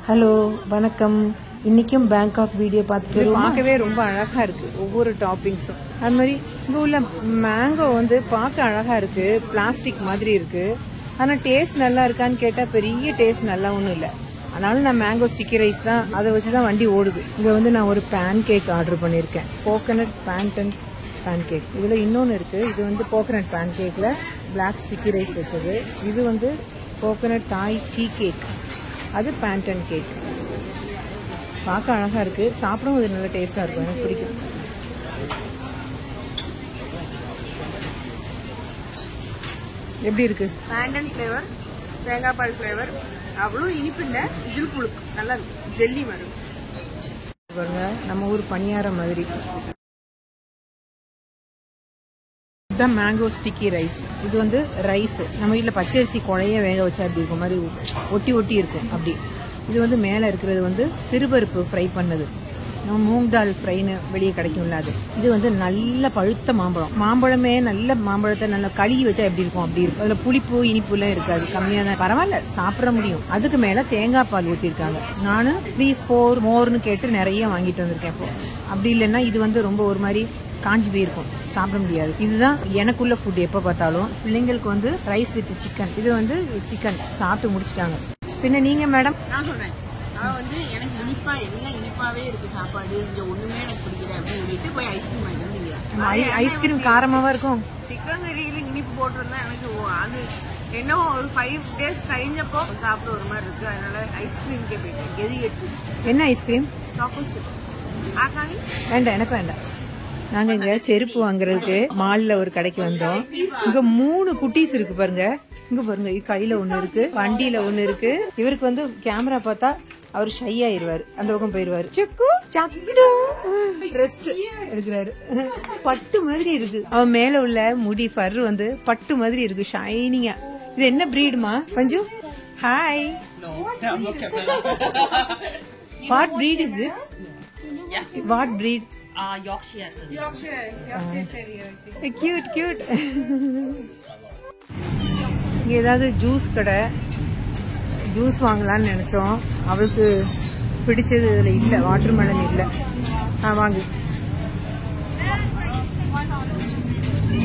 Hello வணக்கம். இன்னைக்கும் Bangkok video பார்த்துட்டு பார்க்கவே ரொம்ப அழகா இருக்கு ஒவ்வொரு டாப்பிங்ஸும். அது மாதிரி இங்க உள்ள மேங்கோ வந்து பார்க்க அழகா இருக்கு, பிளாஸ்டிக் மாதிரி இருக்கு. ஆனா டேஸ்ட் நல்லா இருக்கான்னு கேட்டா பெரிய டேஸ்ட் நல்லா ஒன்றும் இல்லை. அதனால நான் மேங்கோ ஸ்டிக்கி ரைஸ் தான், அதை வச்சுதான் வண்டி ஓடுது. இங்க வந்து நான் ஒரு பேன் கேக் ஆர்டர் பண்ணியிருக்கேன், கோகனட் பேன் கேக். இதுல இன்னொன்னு இருக்கு, இது வந்து கோகனட் பேன் கேக்ல பிளாக் ஸ்டிக்கி ரைஸ் வச்சது. இது வந்து கோகனட் தாய் டீ கேக், அது பேண்டன் கேக். பார்க்க அழகா இருக்கு, சாப்பிடவும் இது நல்ல டேஸ்டா இருக்கும், எனக்கு பிடிக்கும். எப்படி இருக்கு? பேண்டன் ஃபிளேவர், தேங்காய் பால் ஃபிளேவர், அவ்வளோ இனிப்பு இல்லை, ஜில் புழுக்கு நல்லா இருக்கு, ஜெல்லி வரும் பாருங்க, நம்ம ஊர் பணியாரம் மாதிரி. இதுதான் மேங்கோ ஸ்டிக்கி ரைஸ். இது வந்து ரைஸ் நம்ம வீட்டில் பச்சரிசி குழைய வேக வச்சா அப்படி இருக்கும் மாதிரி ஒட்டி ஒட்டி இருக்கும் அப்படி. இது வந்து மேலே இருக்கிறது வந்து சிறுபருப்பு ஃப்ரை பண்ணது, நம்ம மூங் தால் ஃப்ரைன்னு வெளியே கிடைக்கும்ல அது. இது வந்து நல்ல பழுத்த மாம்பழமே நல்ல மாம்பழத்தை நல்லா கழுகி வச்சா எப்படி இருக்கும் அப்படி இருக்கும். அதில் புளிப்பு இனிப்பு எல்லாம் இருக்காது, கம்மியாக தான், பரவாயில்ல சாப்பிட முடியும். அதுக்கு மேலே தேங்காய் பால் ஊற்றிருக்காங்க. நானும் ப்ளீஸ் மோர்னு கேட்டு நிறைய வாங்கிட்டு வந்திருக்கேன். இப்போ அப்படி இல்லைன்னா இது வந்து ரொம்ப ஒரு மாதிரி காஞ்சி போயிருக்கும், சாப்பிட முடியாது. இதுதான் எனக்குள்ள ஃபுட். எப்ப பார்த்தாலும் பிள்ளைங்களுக்கு வந்து ரைஸ் வித் சிக்கன், இது வந்து சிக்கன் சாப்பிட்டு முடிச்சிட்டாங்க. பின்ன நீங்க மேடம்? நான் சொல்றேன், அவன் வந்து எனக்கு இனிப்பா எல்லாம் இனிப்பாவே இருக்கு சாப்பாடு, இங்க ஒண்ணுமே எனக்கு பிடிக்கல அப்படின்னு சொல்லிட்டு போய் ஐஸ்கிரீம் வாங்கிட்டு வந்தீங்க. ஐஸ்கிரீம் காரமாவா இருக்கும். சிக்கன் கறியில இனிப்பு போட்டிருந்தா எனக்கு அது என்ன ஒரு 5 days கழிஞ்சப்போ சாப்பிட ஒரு மாதிரி இருக்கு. அதனால ஐஸ்கிரீம்கே போயிட்டேன். கெதி எட்டு என்ன ஐஸ்கிரீம்? Chocolate chip. ஆகாமி வேண்டாம், எனக்கு வேண்டாம். நாங்க இங்க செருப்பு வாங்குறதுக்கு மால்ல ஒரு கடைக்கு வந்தோம். இங்க 3 குட்டீஸ் இருக்கு பாருங்க. இங்க பாருங்க, இது கையில ஒண்ணு இருக்கு, வண்டியில ஒண்ணு இருக்கு. இவருக்கு வந்து கேமரா பார்த்தா அவர் ஷை ஆயிருவாரு, அந்த பக்கம் போயிருவாரு. செக்கு சக்குடு ரெஸ்ட் எடுக்கிறாரு. பட்டு மாதிரி இருக்கு, அவன் மேல உள்ள முடி ஃபர் வந்து பட்டு மாதிரி இருக்கு, ஷைனிங்கா. இது என்ன பிரீடுமா பஞ்சு? Hi. What breed is this? What breed? Yorkshire Terrier. Cute. இங்க ஏதாவது ஜூஸ் கடை, ஜூஸ் வாங்கலாம்னு நினைச்சோம். அவளுக்கு பிடிச்சது இதுல இல்ல, வாட்டர் மெலன் இல்ல. வாங்கு.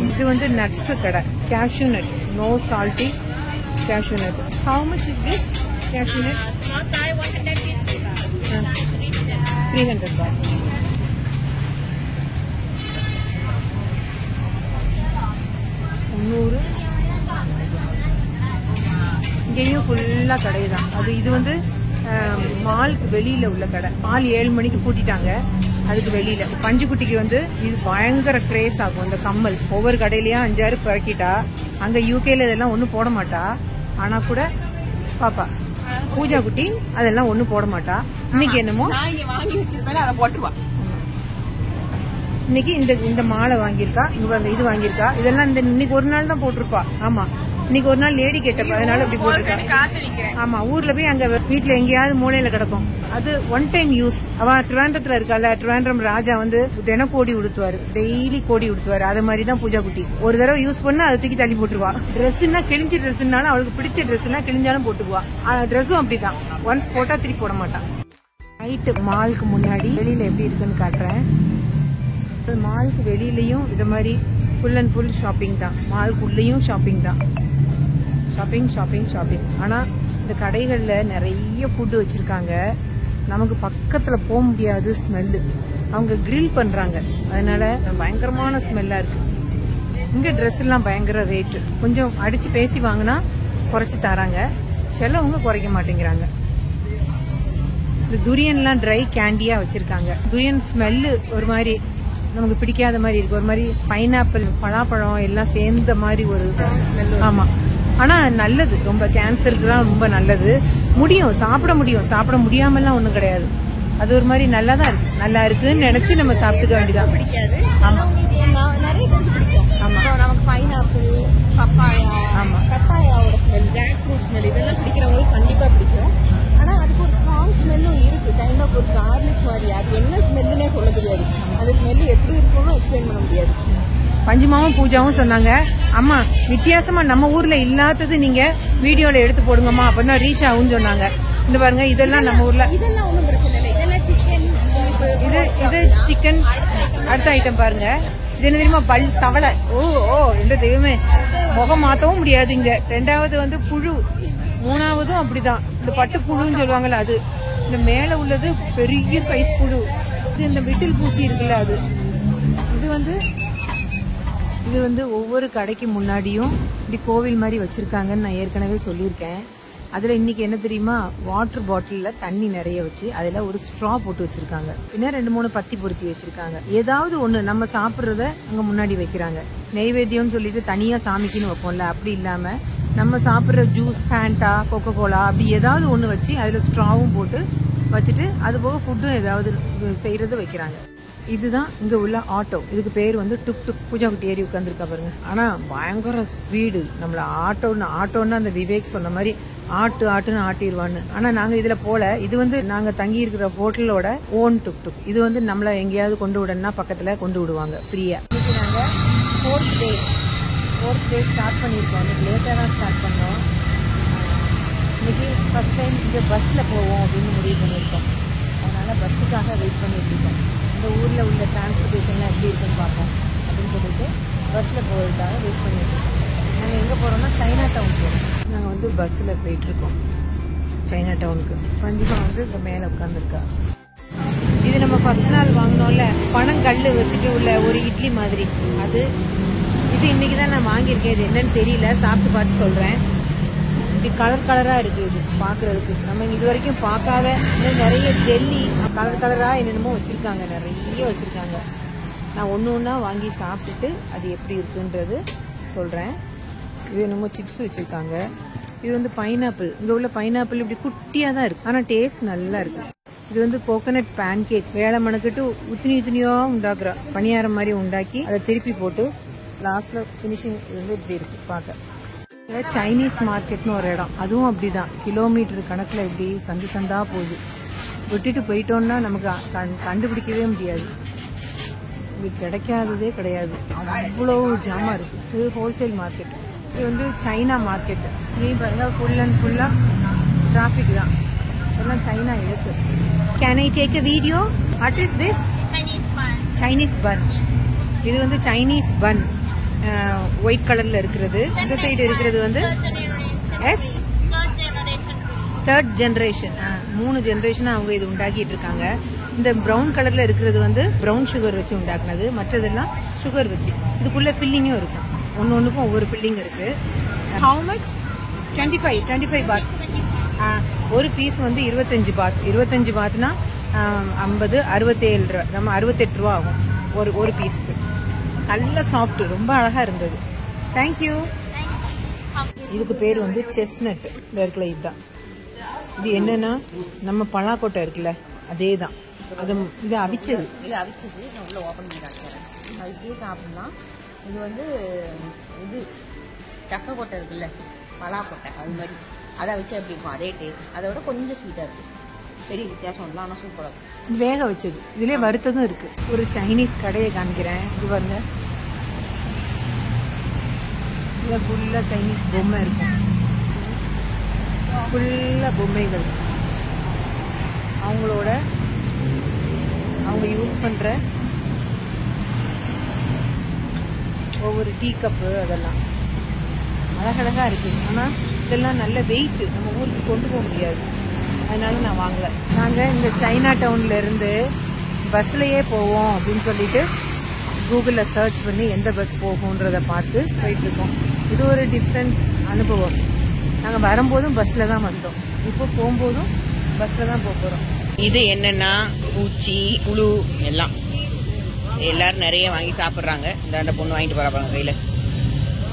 இது வந்து நட்ஸ் கடை, cashew nut, no salty cashew nut. How much is this cashew nut? 300 baht. இங்கேயும் ஃபுல்லா கடை தான். அது இது வந்து மாலுக்கு வெளியில உள்ள கடை. மால் 7 மணிக்கு பூட்டிட்டாங்க, அதுக்கு வெளியில. பஞ்சுக்குட்டிக்கு வந்து இது பயங்கர கிரேஸ் ஆகும், இந்த கம்மல். ஒவ்வொரு கடையிலயும் 5-6 பறக்கிட்டா. அங்க யூகேல இதெல்லாம் ஒன்னும் போட மாட்டா, ஆனா கூட பாப்பா பூஜா குட்டி அதெல்லாம் ஒன்னும் போட மாட்டா. இன்னைக்கு என்னமோ வாங்கி வச்சிருப்பேன், அதை போட்டுருவா. இன்னைக்கு இந்த மாலை வாங்கியிருக்கா, இங்க இது வாங்கியிருக்கா. இதெல்லாம் இன்னைக்கு ஒரு நாள் தான் போட்டிருப்பா. ஆமா, இன்னைக்கு ஒரு நாள் லேடி கேட்டப்ப, அதனால அப்படி போட்டிருக்கா. ஆமா, ஊர்ல போய் அங்க வீட்டுல எங்கேயாவது மூலையில கிடக்கும். அது ஒன் டைம் யூஸ். அவ ட்ரிவாண்ட்ரத்துல இருக்கால, ட்ரிவாண்ட்ரம் ராஜா வந்து தினம் கோடி உடுத்துவாரு, டெய்லி கோடி உடுத்துவாரு. அது மாதிரிதான் பூஜா குட்டி. ஒரு தடவை யூஸ் பண்ணா அதை தூக்கி தள்ளி போட்டுருவா. ட்ரெஸ்னா கிழிஞ்ச ட்ரெஸ்னாலும் அவளுக்கு பிடிச்ச ட்ரெஸ்னா கிழிஞ்சாலும் போட்டுக்குவா. ட்ரெஸ்ஸும் அப்படிதான், ஒன்ஸ் போட்டா திருப்பி போட மாட்டான். நைட்டு மாலுக்கு முன்னாடி வெளியில எப்படி இருக்குன்னு காட்டுறேன். மாலுக்கு வெளியிலயும் இது மாதிரி ஃபுல் அண்ட் ஃபுல் ஷாப்பிங் தான், மாலுக்குள்ளேயும் ஷாப்பிங் தான். ஷாப்பிங். ஆனா இந்த கடைகள்ல நிறைய ஃபுட் வச்சிருக்காங்க, நமக்கு பக்கத்துல போக முடியாது. ஸ்மெல்லு, அவங்க கிரில் பண்றாங்க, அதனால பயங்கரமான ஸ்மெல்லா இருக்கு. இங்க ட்ரெஸ் எல்லாம் பயங்கர ரேட்டு. கொஞ்சம் அடிச்சு பேசி வாங்கினா குறைச்சு தராங்க, சிலவங்க குறைக்க மாட்டேங்கிறாங்க. இந்த துரியன்லாம் ட்ரை கேண்டியா வச்சிருக்காங்க. துரியன் ஸ்மெல்லு ஒரு மாதிரி நமக்கு பிடிக்காத மாதிரி இருக்கு, ஒரு மாதிரி பைனாப்பிள் பலாப்பழம் எல்லாம் சேர்ந்த மாதிரி ஒரு. ஆமா, ஆனா நல்லது, ரொம்ப கேன்சருக்குலாம் ரொம்ப நல்லது. சாப்பிட முடியாமலாம் ஒண்ணும் கிடையாது. அது ஒரு மாதிரி நல்லா தான் இருக்கு, நல்லா இருக்குன்னு நினைச்சு நம்ம சாப்பிட்டுக்க வேண்டியதான். பிடிக்காது. ஆமா, நிறைய பேருக்கு பிடிக்கும். ஆமா, நமக்கு பைனாப்பிள், பப்பாயா, பப்பாயாவோட ஸ்மெல், ஜாக் ஃப்ரூட் ஸ்மெல் இதெல்லாம் பிடிக்கிறவங்களுக்கு கண்டிப்பா பிடிக்கும். ஆனா அதுக்கு ஒரு ஸ்ட்ராங் ஸ்மெல்லும் இருக்கு, கைண்ட் ஆஃப் ஒரு கார்லிக் மாதிரி. அது என்ன ஸ்மெல்லுன்னே சொல்ல தெரியாது, அந்த ஸ்மெல் எப்படி இருக்கும்னு எக்ஸ்பிளைன் பண்ண முடியாது. பஞ்சுமாவும் பூஜாவும் சொன்னாங்க, அம்மா வித்தியாசமா நம்ம ஊர்ல இல்லாதது நீங்க வீடியோல எடுத்து போடுங்கம்மா, அப்பதான் ரீச் ஆகும்னு சொன்னாங்க. இந்த பாருங்க, இதெல்லாம் நம்ம ஊர்ல இதெல்லாம் ஒண்ணும் பிரச்சனை இல்லை. இதெல்லாம் சிக்கன், இது சிக்கன். அடுத்த ஐட்டம் பாருங்க, இது என்ன தெரியுமா? தவளை. ஓ எந்த தெய்வமே, முகம் மாத்தவும் முடியாது இங்க. ரெண்டாவது வந்து புழு, மூணாவதும் அப்படிதான். இந்த பட்டு புழுன்னு சொல்லுவாங்கல்ல அது. இந்த மேல உள்ளது பெரிய சைஸ் புழு. இது இந்த விட்டில் பூச்சி இருக்குல்ல அது. இது வந்து ஒவ்வொரு கடைக்கு முன்னாடியும் இப்படி கோவில் மாதிரி வச்சிருக்காங்கன்னு நான் ஏற்கனவே சொல்லியிருக்கேன். அதுல இன்னைக்கு என்ன தெரியுமா? வாட்டர் பாட்டில்ல தண்ணி நிறைய வச்சு அதுல ஒரு ஸ்ட்ரா போட்டு வச்சிருக்காங்க. பின்ன 2-3 பத்தி பொருத்தி வச்சிருக்காங்க. ஏதாவது ஒண்ணு நம்ம சாப்பிடுறத அங்க முன்னாடி வைக்கிறாங்க. நெய்வேத்தியம்னு சொல்லிட்டு தனியா சாமிக்குன்னு வைப்போம்ல, அப்படி இல்லாம நம்ம சாப்பிடுற ஜூஸ், ஃபேண்டா, கொக்கோ கோலா அப்படி ஏதாவது ஒண்ணு வச்சு அதுல ஸ்ட்ராவும் போட்டு வச்சுட்டு அது போக ஃபுட்டும் ஏதாவது செய்யறது வைக்கிறாங்க. இதுதான் இங்க உள்ள ஆட்டோ. இதுக்கு பேர் வந்து டுக் டுக். பூஜா குட்டி ஏறி உட்காந்துருக்கா பாருங்க. ஆனா பயங்கர ஸ்பீடு. நம்மள ஆட்டோன்னு அந்த விவேக் சொன்ன மாதிரி ஆட்டுன்னு ஆட்டிடுவான்னு. ஆனா நாங்க இதுல போல. இது வந்து நாங்க தங்கி இருக்கிற ஹோட்டலோட ஓன் டுக் டுக். இது வந்து நம்மள எங்கேயாவது கொண்டு விடணும்னா பக்கத்துல கொண்டு விடுவாங்க ஃப்ரீயா. இன்னைக்கு நாங்க 4th டே ஸ்டார்ட் பண்ணிருக்கோம். இன்னைக்கு லேட்டா தான் ஸ்டார்ட் பண்ணோம். இன்னைக்கு ஃபர்ஸ்ட் டைம் இங்க பஸ்ல போவோம் அப்படின்னு முடிவு பண்ணிருக்கோம். அதனால பஸ்ஸுக்காக வெயிட் பண்ணிட்டு இருக்கோம். இந்த ஊர்ல உள்ள டிரான்ஸ்போர்டேஷன்லாம் எப்படி இருக்குன்னு பார்ப்போம் அப்படின்னு சொல்லிட்டு பஸ்ல போகிறதுக்காக வெயிட் பண்ணிட்டு இருக்கோம். நாங்க எங்க போறோம்னா சைனா டவுன் போறோம். நாங்க வந்து பஸ்ல போயிட்டு இருக்கோம் சைனா டவுனுக்கு. கண்டிப்பா வந்து இந்த மேல உட்காந்துருக்கா. இது நம்ம ஃபர்ஸ்ட் நாள் வாங்கினோம்ல பனங்கல்லு வச்சுட்டு உள்ள ஒரு இட்லி மாதிரி. இது இன்னைக்கு தான் நான் வாங்கியிருக்கேன். இது என்னன்னு தெரியல, சாப்பிட்டு பார்த்து சொல்றேன். இப்படி கலரா இருக்கு இது பாக்குறதுக்கு. நம்ம இது வரைக்கும் பார்க்காத நிறைய ஜெல்லி கலரா என்னென்னமோ வச்சிருக்காங்க, நிறைய வச்சிருக்காங்க. நான் ஒண்ணா வாங்கி சாப்பிட்டுட்டு அது எப்படி இருக்குன்றது சொல்றேன். இது என்னமோ சிப்ஸ் வச்சிருக்காங்க. இது வந்து பைனாப்பிள். இங்க உள்ள பைனாப்பிள் இப்படி குட்டியா தான் இருக்கு, ஆனா டேஸ்ட் நல்லா இருக்கு. இது வந்து கோகனட் பேன் கேக். வேலை மணக்கிட்டு உத்தினியா உண்டாக்குறா. பணியாரம் மாதிரி உண்டாக்கி அதை திருப்பி போட்டு லாஸ்ட்ல பினிஷிங் வந்து இப்படி இருக்கு பார்க்க. சைனீஸ் மார்க்கெட்னு ஒரு இடம், அதுவும் அப்படிதான். கிலோமீட்டர் கணக்குல இப்படி சந்தா போகுது. விட்டுட்டு போயிட்டோம்னா நமக்கு கண்டுபிடிக்கவே முடியாது. இது கிடைக்காததே கிடையாது, அவ்வளவு ஜாமா இருக்கு. இது ஹோல்சேல் மார்க்கெட். இது வந்து சைனா மார்க்கெட். நீ பாருங்க, ஃபுல் அண்ட் ஃபுல்லா டிராபிக் தான். எல்லாம் சைனா இருக்கு. Can I take a video? What is this? Chinese bun. இது வந்து சைனீஸ் பன். ஒயிட் கலர்ல இருக்கிறது. இந்த சைடு இருக்கிறது வந்து தேர்ட் ஜெனரேஷன். 3 ஜெனரேஷன் அவங்க இது உண்டாக்கிட்டு இருக்காங்க. இந்த பிரவுன் கலர்ல இருக்கிறது வந்து பிரவுன் சுகர் வச்சு உண்டாக்குனது. மற்றதெல்லாம் சுகர் வச்சு. இதுக்குள்ள ஃபில்லிங்கும் இருக்கும். ஒன்னொன்னுக்கும் ஒவ்வொரு ஃபில்லிங் இருக்கு. How much? 25 பாத். ஒரு பீஸ் வந்து 25 பாத். 25 பாத்னா 50, 67 ரூபா. நம்ம 68 ரூபா ஆகும் ஒரு பீஸ்க்கு. நல்ல சாஃப்ட், ரொம்ப அழகா இருந்தது. தேங்க்யூ. இதுக்கு பேர் வந்து செஸ்னட். இந்த இருக்குல்ல, இதுதான். இது என்னன்னா நம்ம பலாக்கொட்டை இருக்குல்ல, அதே தான். இது அவிச்சது. நான் உள்ள ஓப்பன் பண்ணி காட்டுறேன். இப்படியே சாப்பிடலாம். இது வந்து இது சக்கை கொட்டை இருக்குல்ல, பலாக்கொட்டை, அது மாதிரி அதை வச்சு எப்படி இருக்கும் அதே டேஸ்ட். அதை விட கொஞ்சம் ஸ்வீட்டாக இருக்குது. பெரிய வித்தியாசம் இல்லை, ஆனால் சூப்பராக இருக்கும். வேக வச்சது. இதுலேயே வறுத்ததும் இருக்கு. ஒரு சைனீஸ் கடையை காமிக்கிறேன். இது பாருங்க, இதில் ஃபுல்லாக சைனீஸ் பொம்மை இருக்கும். ஃபுல்லாக பொம்மைகள். அவங்க யூஸ் பண்ணுற ஒவ்வொரு டீ கப்பு அதெல்லாம் அழகழகா இருக்கு. ஆனால் இதெல்லாம் நல்ல வெயிட், நம்ம ஊருக்கு கொண்டு போக முடியாது. அதனால நான் வாங்கலை. நாங்கள் இந்த சைனா டவுன்ல இருந்து பஸ்லயே போவோம் அப்படின்னு சொல்லிட்டு கூகுளில் சர்ச் பண்ணி எந்த பஸ் போகும்ன்றதை பார்த்து போயிட்டு இருக்கோம். இது ஒரு டிஃப்ரெண்ட் அனுபவம். நாங்கள் வரும்போதும் பஸ்ல தான் வந்தோம், இப்போ போகும்போதும் பஸ்ல தான் போக போகிறோம். இது என்னன்னா பூச்சி, புழு எல்லாம் எல்லாரும் நிறைய வாங்கி சாப்பிட்றாங்க. அந்த பொண்ணு வாங்கிட்டு போறாங்க கையில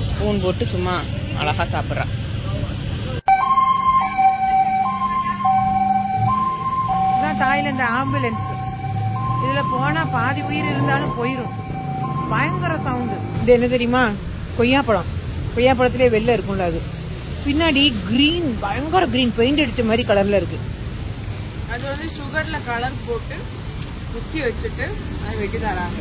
ஸ்பூன் போட்டு சும்மா அழகா சாப்பிட்றா. Thailand ambulance. இதுல போனா பாதி உயிர் இருந்தாலும் போயிரும். பயங்கர சவுண்டு. இது என்ன தெரியுமா? கொய்யாப்பழம். கொய்யாப்பழத்திலே வெள்ளை இருக்கும்ல, அது பின்னாடி கிரீன், பயங்கர கிரீன், பெயிண்ட் அடிச்ச மாதிரி கலர்ல இருக்கு. அது வந்து சுகர்ல கலர் போட்டு குத்தி வச்சுட்டு அதை வெட்டி தராங்க.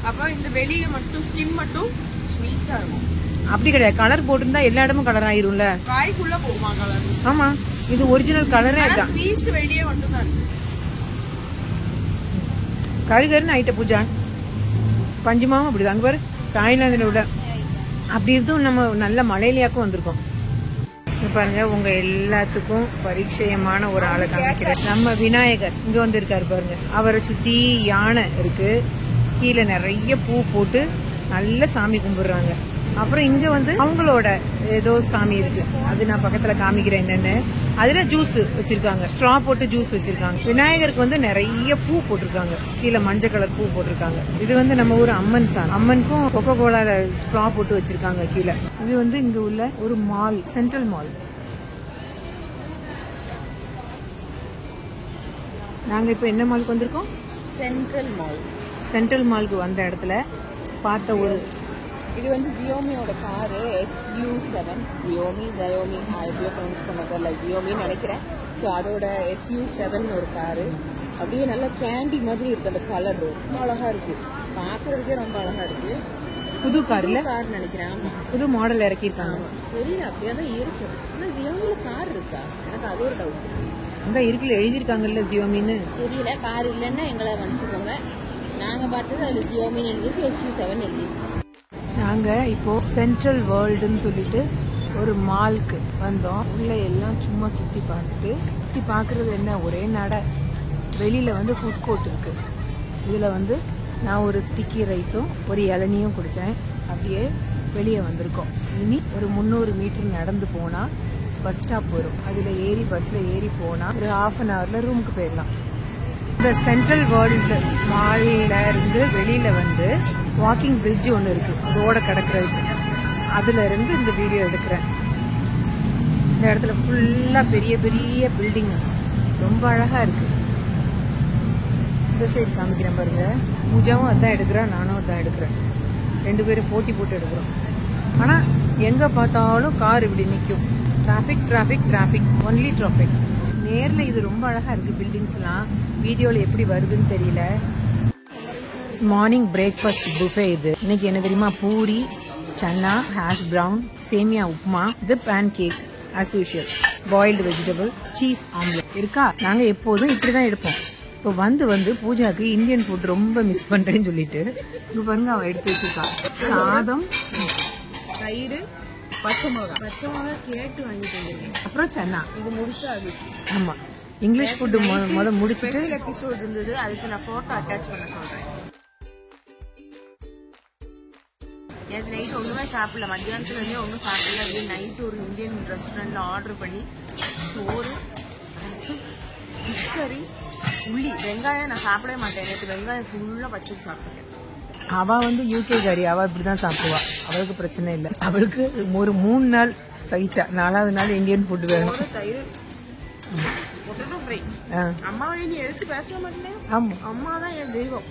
அப்போ இந்த வெளியே மட்டும் ஸ்கின் மட்டும் ஸ்வீட்டா இருக்கும். அப்படி கிடையாது, கலர் போட்டிருந்தா எல்லா இடமும் கலர் ஆயிரும்ல. காய்க்குள்ள போகுமா கலர்? ஆமா, இது ஒரிஜினல் கலரே அதுதான். பீச் வெளியே மட்டும்தான் கருகருன்னு ஆயிட்ட பூஜா. பஞ்சுமாவும் அப்படிதான். அங்க பாரு, தாய்லாந்துல உள்ள அப்படி இருந்தும் நம்ம நல்ல மலையிலையாக்கும் வந்திருக்கோம். பாருங்க, உங்க எல்லாத்துக்கும் பரிச்சயமான ஒரு ஆளை காமிக்கிறேன். நம்ம விநாயகர் இங்க வந்து இருக்காரு பாருங்க. அவரை சுத்தி யானை இருக்கு, கீழே நிறைய பூ போட்டு நல்ல சாமி கும்பிடுறாங்க. அப்புறம் இங்க வந்து அவங்களோட ஏதோ சாமி இருக்கு, அது நான் பக்கத்துல காமிக்கிறேன் என்னன்னு. அதுல ஜூஸ் வச்சிருக்காங்க, ஸ்ட்ரா போட்டு ஜூஸ் வச்சிருக்காங்க. விநாயகருக்கு வந்து நிறைய பூ போட்டிருக்காங்க, கீழே மஞ்சள் கலர் பூ போட்டிருக்காங்க. இது வந்து நம்ம ஊர் அம்மன் சாமி. அம்மனுக்கும் கொக்கோ கோலால ஸ்ட்ரா போட்டு வச்சிருக்காங்க கீழே. இது வந்து இங்க உள்ள ஒரு மால், சென்ட்ரல் மால். நாங்க இப்ப என்ன மாலுக்கு வந்திருக்கோம்? Central mall. சென்ட்ரல் மாலுக்கு வந்த இடத்துல பார்த்த ஒரு, இது வந்து ஜியோமியோட காரு, SU7. ஜியோமி எப்படியோ ப்ரொனவுன்ஸ் பண்ணதில்ல, ஜியோமின்னு நினைக்கிறேன். ஸோ அதோட SU7 ஒரு காரு. அப்படியே நல்லா கேண்டி மாதிரி இருக்கு அந்த கலர், ரொம்ப அழகா இருக்கு, பார்க்கறதுக்கே ரொம்ப அழகா இருக்கு. புது கார் இல்ல, கார் நினைக்கிறேன். ஆமா, புது மாடல் இறக்கிருக்காங்க. தெரியல, அப்படியே தான் இருக்கு. ஆனா ஜியோமியில கார் இருக்கா? எனக்கு அது ஒரு டவுட். அங்க இருக்குல்ல, எழுதிருக்காங்கல்ல ஜியோமின்னு. தெரியல, கார் இல்லைன்னா எங்களை வந்துச்சுக்கோங்க. நாங்க பார்த்தது அதுல ஜியோமின்னு எழுதிருக்கு, SU7 எழுதிருக்கு. நாங்க இப்போ சென்ட்ரல் வேர்ல்டுன்னு சொல்லிட்டு ஒரு மால்க்கு வந்தோம். உள்ள எல்லாம் சும்மா சுத்தி பார்த்துட்டு, சுத்தி பார்க்கறது என்ன, ஒரே நடை. வெளியில வந்து ஃபுட் கோர்ட் இருக்கு. இதுல வந்து நான் ஒரு ஸ்டிக்கி ரைஸும் ஒரு இளநியும் குடிச்சேன். அப்படியே வெளியே வந்திருக்கோம். இனி ஒரு 300 மீட்டர் நடந்து போனா பஸ் ஸ்டாப் வரும். அதுல பஸ்ல ஏறி போனா ஒரு ½ அன் ஹவர்ல ரூமுக்கு போயிடலாம். இந்த சென்ட்ரல் வேர்ல்டு மால்ல இருந்து வெளியில வந்து வாக்கிங் பிரிட்ஜ் ஒன்று இருக்கு, ரோட கடக்கிறதுக்கு. அதுல இருந்து இந்த வீடியோ எடுக்கிறேன். இந்த இடத்துல ஃபுல்லா பெரிய பெரிய பில்டிங், ரொம்ப அழகா இருக்கு. இந்த சைடு காமிக்கிறேன் பாருங்க. பூஜாவும் அதான் எடுக்கிறா, நானும் அதான் எடுக்கிறேன். 2 பேரும் போட்டி போட்டு எடுக்கிறோம். ஆனா எங்க பார்த்தாலும் கார் இப்படி நிற்கும். Traffic traffic traffic, only traffic. நேர்ல இது ரொம்ப அழகா இருக்கு பில்டிங்ஸ் எல்லாம். வீடியோல எப்படி வருதுன்னு தெரியல. மார்னிங் பிரேக்ஃபாஸ்ட் புஃபே இது. இன்னைக்கு என்ன தெரியுமா? பூரி, சன்னா, ஹாஷ் பிரவுன், சேமியா உப்மா, இது pancake as usual, boiled vegetable, cheese omelette இருக்கா. நாங்க எப்போதும் இப்படிதான் எடுப்போம். இப்போ வந்து பூஜாக்கு இந்தியன் ஃபுட் ரொம்ப மிஸ் பண்றேன்னு சொல்லிட்டு இங்க பாருங்க அவ எடுத்து வச்சிருக்கா. சாதம், தயிர், பச்சை மிளகா கேட்டு வாங்கிட்டு வந்துருக்கேன். அப்புறம் சன்னா. இது முடிச்சா அது. ஆமா, இங்கிலீஷ் ஃபுட்டு முடிச்சுட்டு எபிசோட் இருந்தது, அதுக்கு நான் போட்டோ அட்டாச் பண்ண சொல்றேன். நேற்று நைட் ஒன்றுமே சாப்பிடல, மத்தியானத்துல இருந்தே ஒன்றும் சாப்பிடல. அது நைட்டு ஒரு இந்தியன் ரெஸ்டாரண்ட்ல ஆர்டர் பண்ணி சோறு, ரசம், ஃபிஷ் கறி, உள்ளி, வெங்காயம் நான் சாப்பிடவே மாட்டேன். நேற்று வெங்காயம் ஃபுல்லாக பச்சை சாப்பிட்டேன். அவ வந்து யூகே காரி, அவ இப்படிதான் சாப்பிடுவா. அவளுக்கு பிரச்சனை இல்லை. அவளுக்கு ஒரு 3 நாள் சகிச்சா, 4வது நாள் இந்தியன் ஃபுட் வேணும். தயிர், பொட்டேட்டோ ஃப்ரை. அம்மாவை நீ எடுத்து பேச மாட்டேன். ஆமா, அம்மா தான் என் தெய்வம்.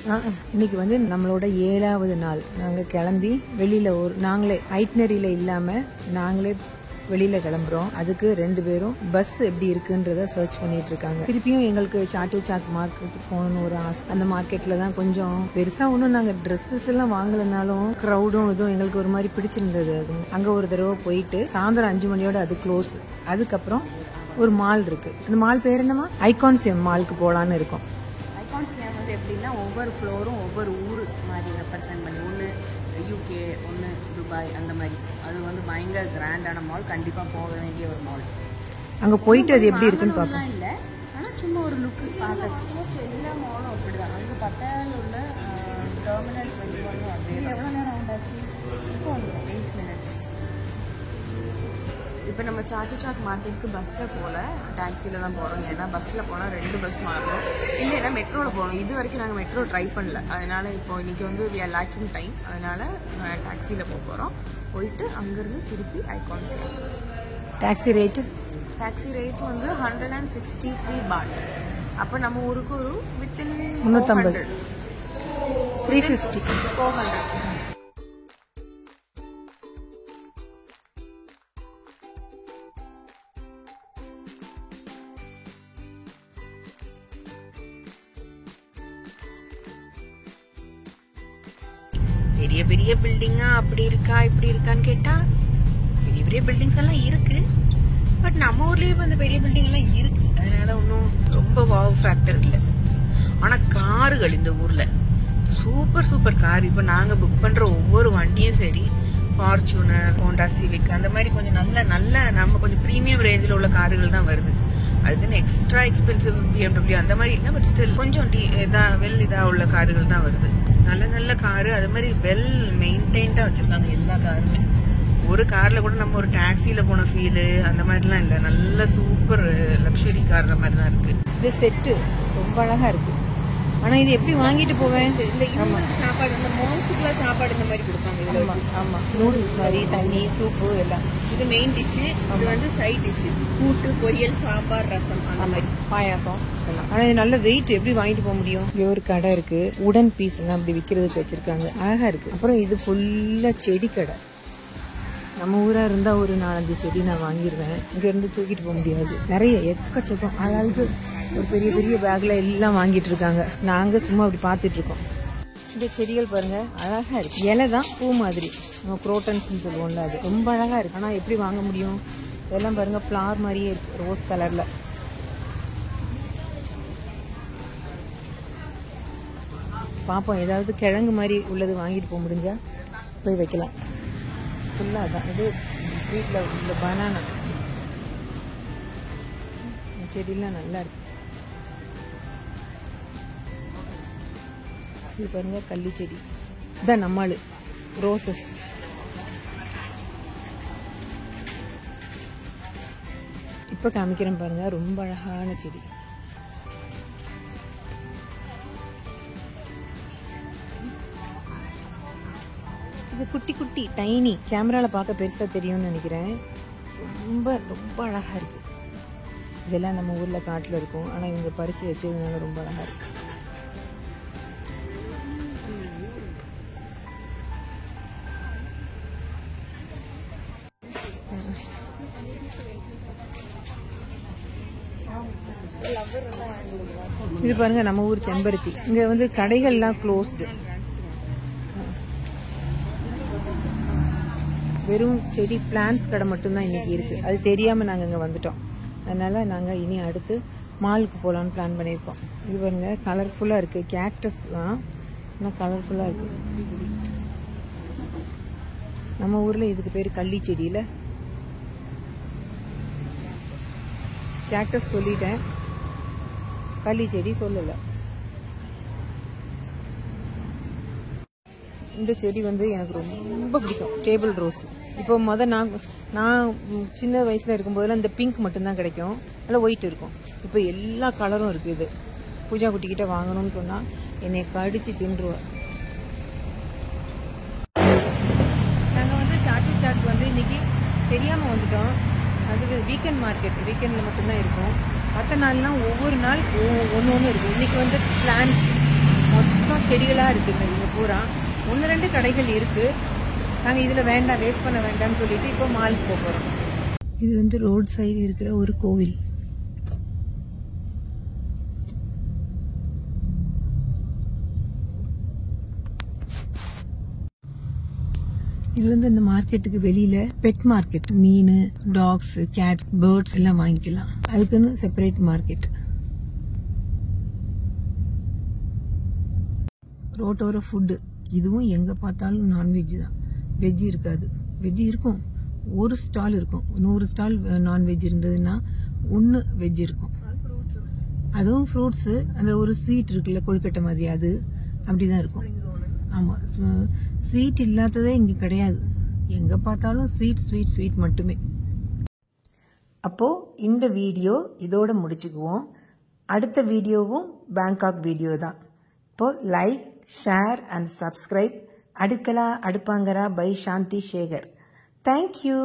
இன்னைக்கு வந்து நம்மளோட 7வது நாள். நாங்க கிளம்பி வெளியில நாங்களே ஐட்னரியில இல்லாம நாங்களே வெளியில கிளம்புறோம். அதுக்கு 2 பேரும் பஸ் எப்படி இருக்குன்றத சர்ச் பண்ணிட்டு இருக்காங்க. திருப்பியும் எங்களுக்கு சாட்டு சாக் மார்க்கெட் போகணும்னு ஒரு ஆசை. அந்த மார்க்கெட்ல தான் கொஞ்சம் பெருசா ஒன்றும் நாங்க ட்ரெஸ்ஸஸ் எல்லாம் வாங்கலனாலும் க்ரௌடும் இதுவும் எங்களுக்கு ஒரு மாதிரி பிடிச்சிருந்தது. அது அங்க ஒரு தடவை போயிட்டு சாயந்தரம் 5 மணியோட அது க்ளோஸ். அதுக்கப்புறம் ஒரு மால் இருக்கு. அந்த மால் பேர் என்னமா? ஐகான்சியம் மாலுக்கு போலான்னு இருக்கோம். ஐகான்சியம் வந்து எப்படின்னா ஒவ்வொரு ஃப்ளோரும் ஒவ்வொரு ஊர் மாதிரி ரெப்ரசென்ட் பண்ணி, ஒன்று UK, ஒன்று துபாய், அந்த மாதிரி. அது வந்து பயங்கர கிராண்டான மால், கண்டிப்பாக போக வேண்டிய ஒரு மால். அங்கே போயிட்டு அது எப்படி இருக்குன்னு பார்ப்போம். இல்லை, ஆனால் சும்மா ஒரு லுக்கு பார்க்க. எல்லா மாலும் அப்படிதான். அங்கே பட்டாயில் உள்ள டெர்மினல் 21 அப்படி. எவ்வளோ நேரம் ஆண்டாச்சு? இப்போ வந்துடும் 8 மினிட்ஸ். இப்போ நம்ம சாட்டு சாக் மார்க்கெட்டுக்கு பஸ்ஸில் போகல, டாக்ஸியில் தான் போகிறோம். ஏன்னா பஸ்ஸில் போனால் 2 பஸ் மாறணும், இல்லைன்னா மெட்ரோவில் போகணும். இது வரைக்கும் நாங்கள் மெட்ரோ ட்ரை பண்ணல. அதனால் இப்போ இன்றைக்கி வந்து வி ஆர் லேக்கிங் டைம். அதனால் டாக்ஸியில் போகிறோம். போயிட்டு அங்கேருந்து திருப்பி ஐகான்சியம். டாக்ஸி ரேட் வந்து 163 பாட். அப்போ நம்ம ஊருக்கு ஒரு வித்தின் 350, 350, 400. பெரிய பெரிய பில்டிங்கா அப்படி இருக்கா இப்படி இருக்கான்னு கேட்டா பெரிய பெரிய பில்டிங்ஸ் எல்லாம் இருக்கு. பட் நம்ம ஊர்லயே வந்து பெரிய பில்டிங் எல்லாம் இருக்கு. அதனால ஒன்றும் ரொம்ப வாவ் ஃபேக்டர் இல்லை. ஆனா காருகள் இந்த ஊர்ல சூப்பர் சூப்பர் கார். இப்ப நாங்க புக் பண்ற ஒவ்வொரு வண்டியும் சரி, ஃபார்ச்சூனர், ஹோண்டா சிவிக் அந்த மாதிரி கொஞ்சம் நல்ல நம்ம கொஞ்சம் ப்ரீமியம் ரேஞ்சில் உள்ள காருகள் தான் வருது. அதுக்குன்னு எக்ஸ்ட்ரா எக்ஸ்பென்சிவ் BMW அந்த மாதிரி இல்லை. பட் ஸ்டில் கொஞ்சம் இதா உள்ள காருகள் தான் வருது. நல்ல காரு, அது மாதிரி வெல் மெயின்டைன்டா வச்சிருக்காங்க எல்லா காருமே. ஒரு கார்ல கூட நம்ம ஒரு டாக்ஸில போன ஃபீலு அந்த மாதிரிலாம் இல்லை. நல்ல சூப்பர் லக்ஸுரி கார் மாதிரி தான் இருக்கு. இது செட்டு ரொம்ப அழகா இருக்கு. ஆனா இது எப்படி வாங்கிட்டு போவேன்? சாப்பாடு இந்த மால்ஸுக்குலாம் சாப்பாடு இந்த மாதிரி கொடுப்பாங்க. ஆமா, நூடுல்ஸ் மாதிரி தண்ணி சூப்பு எல்லாம். இது மெயின் டிஷ், இது வந்து சைட் டிஷ், கூட்டு, பொரியல், சாம்பார், ரசம் அந்த மாதிரி, பாயாசம் எல்லாம். ஆனா இது நல்ல வெயிட், எப்படி வாங்கிட்டு போக முடியும்? இங்க ஒரு கடை இருக்கு, உடன் பீஸ் எல்லாம் அப்படி விற்கிறதுக்கு வச்சிருக்காங்க, அழகா இருக்கு. அப்புறம் இது ஃபுல்லா செடி கடை. நம்ம ஊரா இருந்தா ஒரு 4-5 செடி நான் வாங்கிடுவேன். இங்க இருந்து தூக்கிட்டு போக முடியாது. நிறைய எக்கச்சக்கம் அதாவது ஒரு பெரிய பெரிய பேக்ல எல்லாம் வாங்கிட்டு இருக்காங்க. நாங்க சும்மா அப்படி பாத்துட்டு இருக்கோம். இந்த செடிகள் பாருங்க அழகா இருக்கு. இலை தான் பூ மாதிரி, நம்ம குரோட்டன்ஸ் சொல்லுவோம்ல, அது ரொம்ப அழகா இருக்கு. ஆனா எப்படி வாங்க முடியும்? இதெல்லாம் பாருங்க ஃபிளவர் மாதிரியே இருக்கு, ரோஸ் கலர்ல. பாப்போம், ஏதாவது கிழங்கு மாதிரி உள்ளது வாங்கிட்டு போக முடிஞ்சா போய் வைக்கலாம். ஃபுல்லா அதான். இது வீட்டில் உள்ள பனானா செடியெல்லாம் நல்லா இருக்கு. இது பாருங்க கள்ளி செடி, இதான் நம்மளு ரோசஸ். இப்ப காமிக்கிறேன் பாருங்க, ரொம்ப அழகான செடி. இது குட்டி குட்டி டைனி, கேமரால பார்க்க பெருசா தெரியும்னு நினைக்கிறேன். ரொம்ப ரொம்ப அழகா இருக்கு. இதெல்லாம் நம்ம ஊர்ல காட்டுல இருக்கும், ஆனா இவங்க பறிச்சு வச்சதுனால ரொம்ப அழகா இருக்கு. இது பாருங்க நம்ம ஊர் செம்பருத்தி. இங்க வந்து கடைகள்லாம் க்ளோஸ்டு, வெறும் செடி பிளான்ஸ் கடை மட்டும்தான் இன்னைக்கு இருக்கு. அது தெரியாம நாங்க இங்க வந்துட்டோம். அதனால நாங்க இனி அடுத்து மாலுக்கு போலான்னு பிளான் பண்ணிருக்கோம். இது பாருங்க கலர்ஃபுல்லா இருக்கு, கேக்டஸ் தான், ஆனால் கலர்ஃபுல்லா இருக்கு. நம்ம ஊர்ல இதுக்கு பேரு கள்ளி செடியில. கேக்டஸ் சொல்லிட்டேன், கள்ளி செடி சொல்லல. இந்த செடி வந்து எனக்கு ரொம்ப பிடிக்கும், டேபிள் ரோஸ். இப்போ நான் சின்ன வயசுல இருக்கும்போதெல்லாம் இந்த பிங்க் மட்டும்தான் கிடைக்கும், நல்லா ஒயிட் இருக்கும். இப்போ எல்லா கலரும் இருக்கு. இது பூஜா குட்டிக்கிட்ட வாங்கணும்னு சொன்னா என்னை கடிச்சு தின்றுவார். நாங்கள் வந்து சாட் வந்து இன்னைக்கு தெரியாம வந்துட்டோம். அது வீக்கெண்ட் மார்க்கெட், வீக்கெண்ட்ல மட்டும்தான் இருக்கும். மற்ற நாள்லாம் ஒவ்வொரு நாள் ஒன்று இருக்கும். இன்னைக்கு வந்து பிளான்ஸ் மொத்தம் செடிகளா இருக்குங்க. இங்க பூரா 1-2 கடைகள் இருக்கு. நாங்க இதுல வேண்டாம், வேஸ்ட் பண்ண வேண்டாம்னு சொல்லிட்டு இப்போ மாலுக்கு போக போறோம். இது வந்து ரோட் சைடு இருக்கிற ஒரு கோவில். இது வந்து இந்த மார்க்கெட்டுக்கு வெளியில பெட் மார்க்கெட், மீன், டாக்ஸ், கேட்ஸ், பேர்ட்ஸ் எல்லாம் வாங்கிக்கலாம். அதுக்குன்னு செப்பரேட் மார்க்கெட். ரோட்டோர ஃபுட்டு, இதுவும் எங்க பார்த்தாலும் நான்வெஜ் தான், வெஜ் இருக்காது. வெஜ் இருக்கும், ஒரு ஸ்டால் இருக்கும். 100 ஸ்டால் நான்வெஜ் இருந்ததுன்னா 1 வெஜ் இருக்கும். அதுவும் ஃப்ரூட்ஸ், அந்த ஒரு ஸ்வீட் இருக்குல்ல கொழுக்கட்டை மாதிரி, அது அப்படிதான் இருக்கும். ஆமா, ஸ்வீட் இல்லாததே இங்க கிடையாது. எங்க பார்த்தாலும் ஸ்வீட் மட்டுமே. அப்போ இந்த வீடியோ இதோட முடிச்சுக்குவோம். அடுத்த வீடியோவும் பேங்காக் வீடியோ தான். இப்போ லைக், ஷேர் அண்ட் சப்ஸ்கிரைப். அடுக்கலா அடுப்பாங்கரா பை சாந்தி சேகர். தேங்க்யூ.